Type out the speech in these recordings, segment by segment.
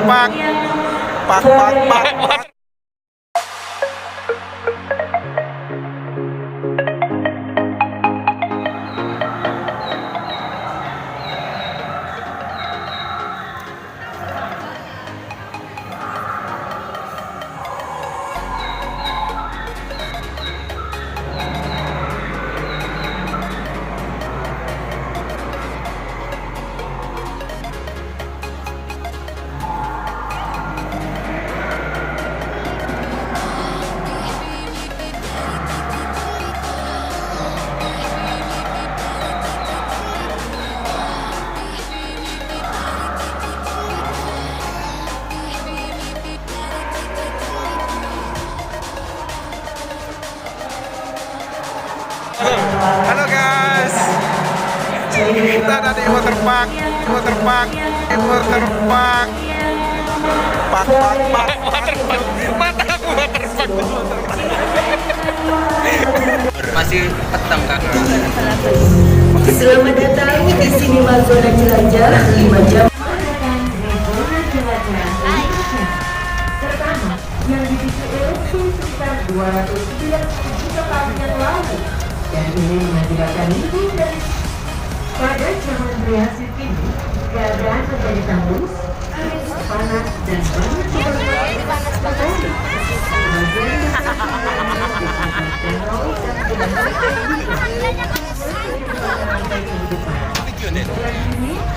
waterpark. Pak. Halo guys, kita ada di waterpark. Pak. Mata aku waterpark. Masih petang kakak. Selamat datang di Sinema Zona Jelajah 5 jam. Pertama, yang dibikin erupsi sekitar 290 juta tahun yang lalu dan ini mengakibatkan hidup dari pada zaman Triasik ini keadaan menjadi tandus, panas dan banyak sekali matahari. Sebagian besar dan laut dan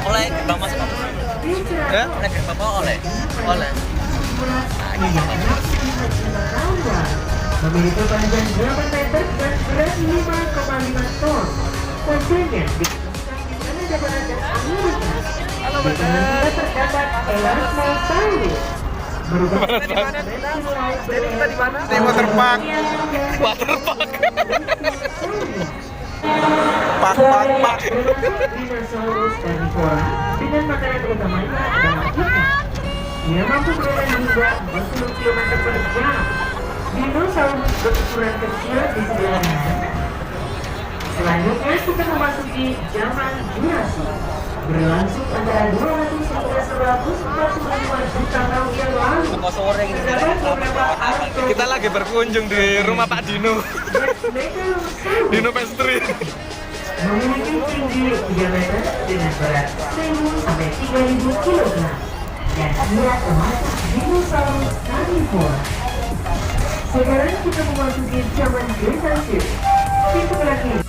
Oleh Bang Mas Pak. Ya, oleh Bapak oleh. Memiliki panjang 8 meter dan berat 5,5 ton. Kuncinya di mana dapat Amerika. Di kanan kita terdapat Elasmosaurus. Jadi kita di mana? Di waterpark. Pak. Dinosaurus carnivora dengan makanan utamanya adalah ikan. Ia mampu berjalan hingga 40 km per jam. Dinosaurus berukuran kecil di sebelah kanan. Selanjutnya kita memasuki zaman Jurassic, berlangsung antara 200 hingga 145 juta tahun yang lalu. Terdapat beberapa arkeologi. Kita lagi berkunjung di rumah Pak Dino. Dino Pastry. Memiliki tinggi 3 meter dengan berat 1000 sampai 3000 kg dan ia termasuk dinosaurus carnivora. Sekarang kita memasuki zaman Jurassic. Pintu terakhir.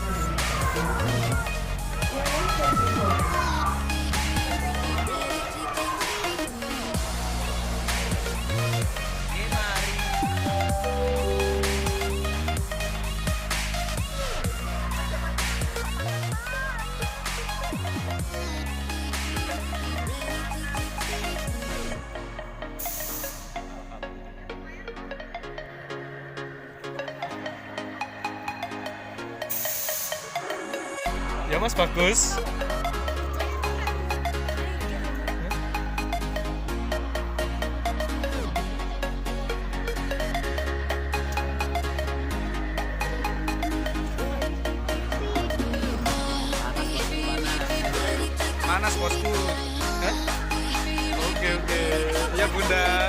Ya Mas, bagus. Panas bosku. Hah? Oke. Ya Bunda.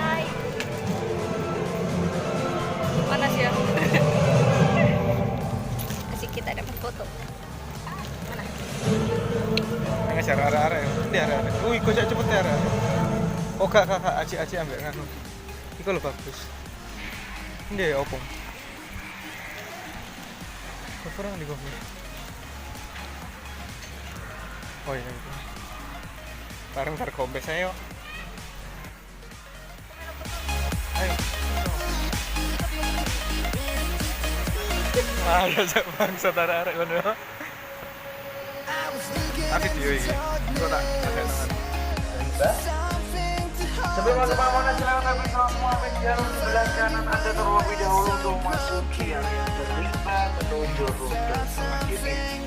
Hai. Panas ya. Asik kita dapat foto. Mana? Nggak cara arah-arah ya. Ini arah-arah. Wih, kok cepet ya arah. Oh kakak, aci ambil nganu. Itu lo bagus. Ini ya opung. Cover di cover. Oh iya itu. Bareng kompes ayo. Ayo. Ayo cek bangsa arek ngono. Tapi video ini kok tak ada tangan. Sebelum masuk pamona silakan kami semua media di sebelah kanan Anda terlebih dahulu untuk masuk ke area terlibat menuju rute selanjutnya.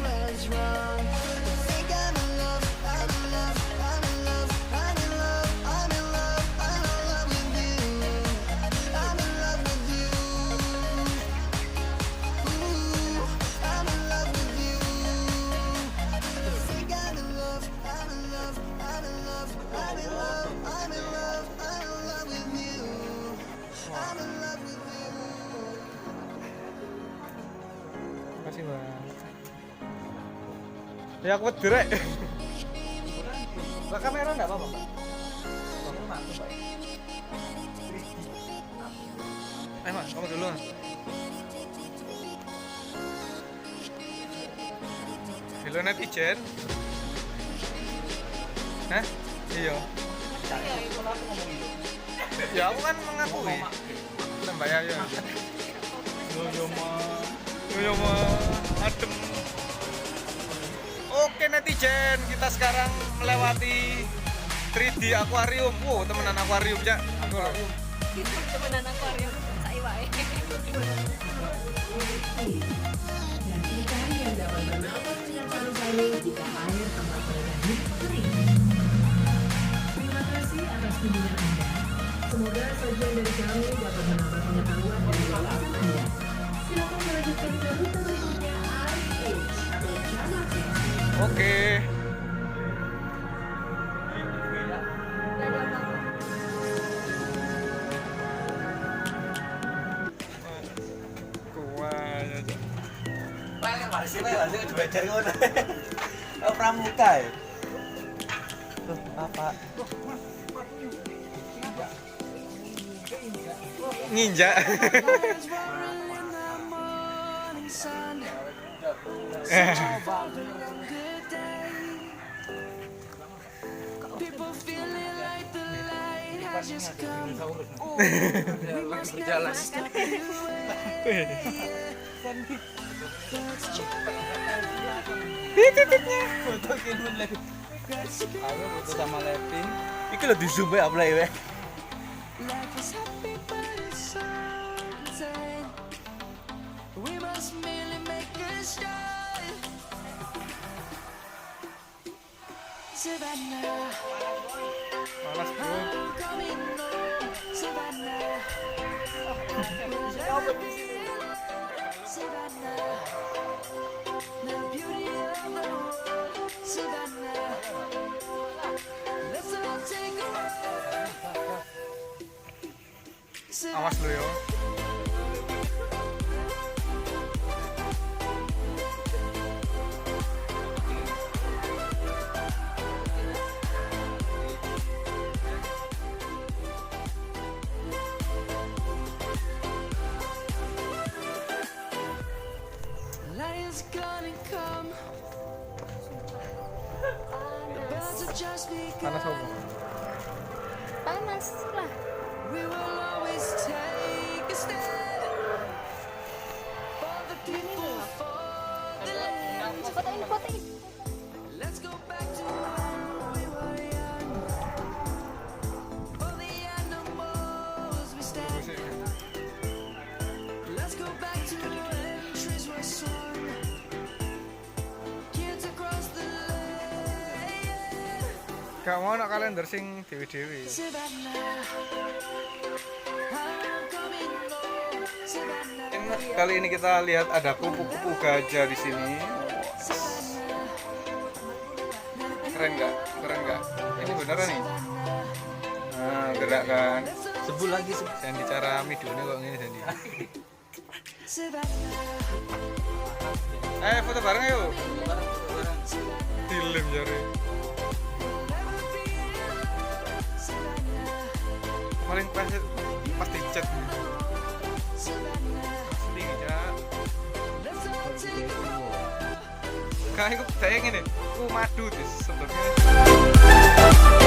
Makasih, Mbak. Ya aku derek. Mbak kamera enggak apa-apa, Mbak? Mas, kamu dulu. Hello netizen. Hah? Iya. Ya aku kan mengakui. Mbak ya. Yo adem. Oke netizen, kita sekarang melewati 3D aquarium. Wow, temenan aquarium ya. Aquarium. Itu temenan akuarium sai wae. Dan ikan yang dapat bernafas dengan paru-paru jika air tempat mereka kering. Terima kasih atas kunjungan Anda. Semoga sajian dari kami dapat menambah pengetahuan dan wawasan Anda. Silakan melanjutkan ke rute berikutnya IH atau Jamake. Oke. Masih belajar ngono. Oh, pramuka ya. Tuh, apa? Nginjak. Berjalan. Foto kinun lagi. Ayo foto sama Levi. Iki lho di zoom ya play we. Panas, Bro. Awas lo yo. Panas apa? Panas lah. Fotoin. Gak mau nak kalender sing dewi-dewi. Kali ini kita lihat ada kupu-kupu gajah di sini. Keren nggak? Ini beneran nih. Nah, gerak kan? Sebul lagi sebul. Sandi cara midone kok ngene Sandi. Ayo foto bareng yuk. Film jare. Paling pasti chat. Asli aja. Kayak saya ngene. Madu sebenarnya.